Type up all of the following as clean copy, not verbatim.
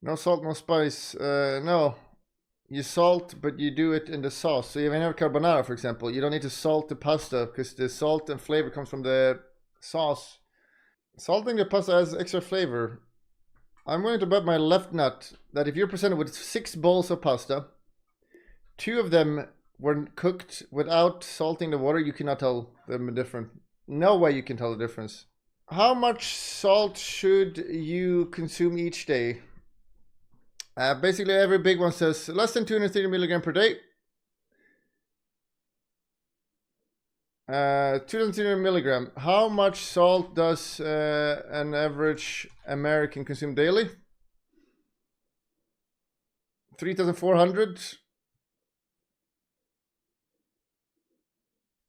No salt, no spice. No. You salt, but you do it in the sauce. So if you have carbonara, for example, you don't need to salt the pasta because the salt and flavor comes from the sauce. Salting the pasta has extra flavor. I'm going to bet my left nut that if you're presented with 6 bowls of pasta, 2 of them were cooked without salting the water, you cannot tell them different. No way you can tell the difference. How much salt should you consume each day? Basically, every big one says less than 230 milligram per day. 230 milligram. How much salt does an average American consume daily? 3,400.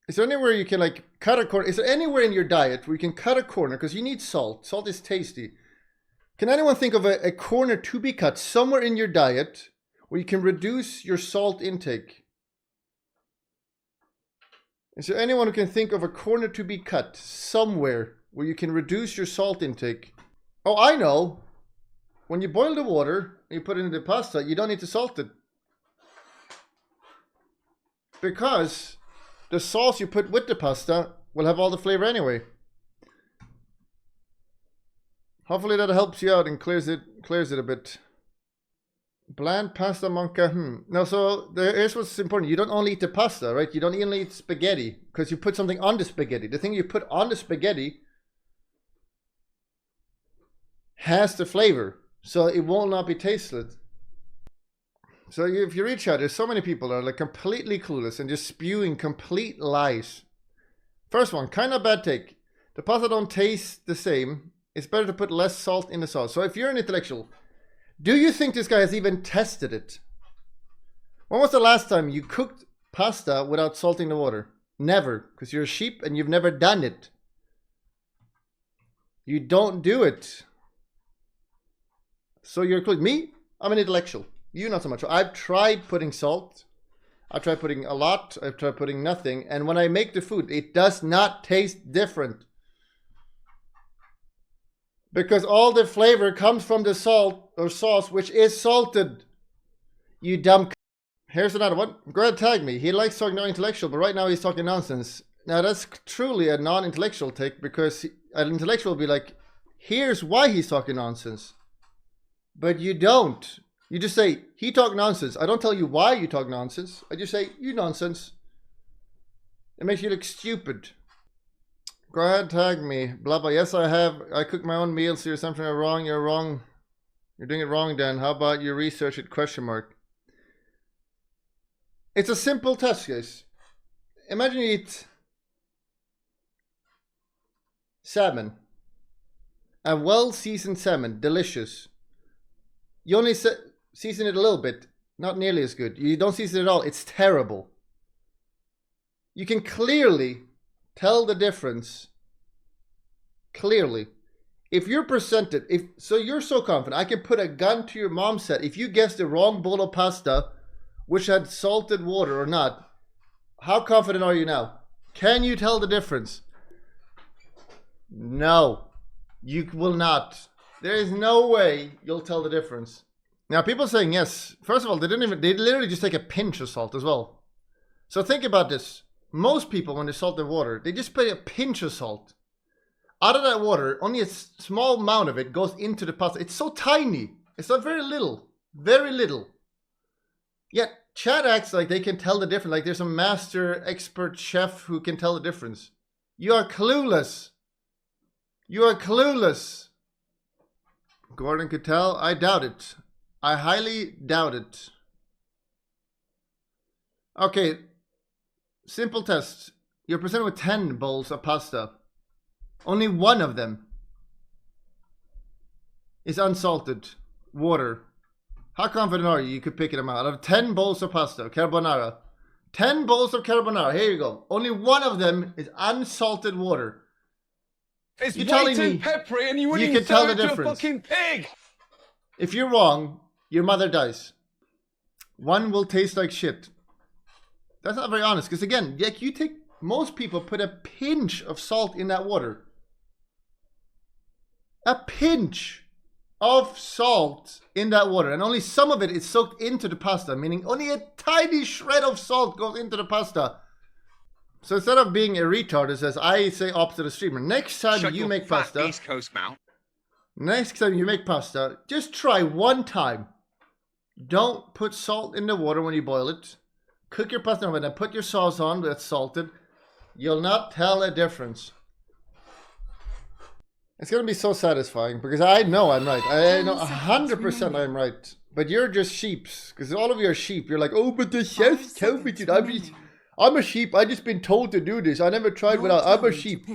Is there anywhere you can like cut a corner? Is there anywhere in your diet where you can cut a corner? Because you need salt. Salt is tasty. Can anyone think of a corner to be cut somewhere in your diet where you can reduce your salt intake? Is there anyone who can think of a corner to be cut somewhere where you can reduce your salt intake? Oh, I know. When you boil the water and you put it in the pasta, you don't need to salt it. Because the sauce you put with the pasta will have all the flavor anyway. Hopefully that helps you out and clears it a bit. Bland pasta manca. No, so here's what's important. You don't only eat the pasta, right? You don't only eat spaghetti because you put something on the spaghetti. The thing you put on the spaghetti has the flavor, so it will not be tasteless. So if you reach out, there's so many people that are like completely clueless and just spewing complete lies. First one, kind of bad take. The pasta don't taste the same. It's better to put less salt in the sauce. So if you're an intellectual, do you think this guy has even tested it? When was the last time you cooked pasta without salting the water? Never, because you're a sheep and you've never done it. You don't do it. So you're clueless. Me, I'm an intellectual. You not so much. I've tried putting salt. I've tried putting a lot. I've tried putting nothing. And when I make the food, it does not taste different. Because all the flavor comes from the salt or sauce, which is salted. You dumb c. Here's another one. Go ahead, tag me. He likes talking non-intellectual, but right now he's talking nonsense. Now that's truly a non-intellectual take, because an intellectual will be like, here's why he's talking nonsense. But you don't. You just say, he talk nonsense. I don't tell you why you talk nonsense. I just say, you nonsense. It makes you look stupid. Go ahead, tag me. Blah, blah. Yes, I have. I cook my own meals. So you're something wrong. You're wrong. You're doing it wrong, Dan. How about you research it? Question mark. It's a simple test, guys. Imagine you eat salmon. A well-seasoned salmon. Delicious. You only season it a little bit. Not nearly as good. You don't season it at all. It's terrible. You can clearly tell the difference. Clearly. If you're presented, so you're so confident, I can put a gun to your mom's head. If you guess the wrong bowl of pasta, which had salted water or not, how confident are you now? Can you tell the difference? No, you will not. There is no way you'll tell the difference. Now, people saying yes. First of all, they literally just take a pinch of salt as well. So think about this. Most people, when they salt their water, they just put a pinch of salt. Out of that water, only a small amount of it goes into the pasta. It's so tiny. It's not very little. Very little. Yet, chat acts like they can tell the difference. Like there's a master expert chef who can tell the difference. You are clueless. You are clueless. Gordon could tell. I doubt it. I highly doubt it. Okay. Simple test. You're presented with 10 bowls of pasta. Only one of them is unsalted water. How confident are you could pick them out? Out of 10 bowls of pasta, carbonara. 10 bowls of carbonara. Here you go. Only one of them is unsalted water. It's way too peppery and you wouldn't even tell it to a fucking pig. If you're wrong, your mother dies. One will taste like shit. That's not very honest, because again, like you take, most people put a pinch of salt in that water. A pinch. of salt in that water, and only some of it is soaked into the pasta, meaning only a tiny shred of salt goes into the pasta. So instead of being a retard, it says, I say opposite the streamer. Next time you make pasta, East Coast mouth. next time you make pasta, just try one time. Don't put salt in the water when you boil it. Cook your pasta and then put your sauce on that's salted. You'll not tell a difference. It's going to be so satisfying because I know I'm right. I know 100% I'm right. But you're just sheeps. Because all of you are sheep. You're like, oh, but the chef told me to. I'm a sheep. I just been told to do this. I never tried without. I'm a sheep.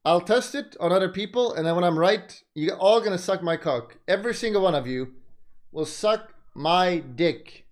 I'll test it on other people. And then when I'm right, you're all going to suck my cock. Every single one of you will suck my dick.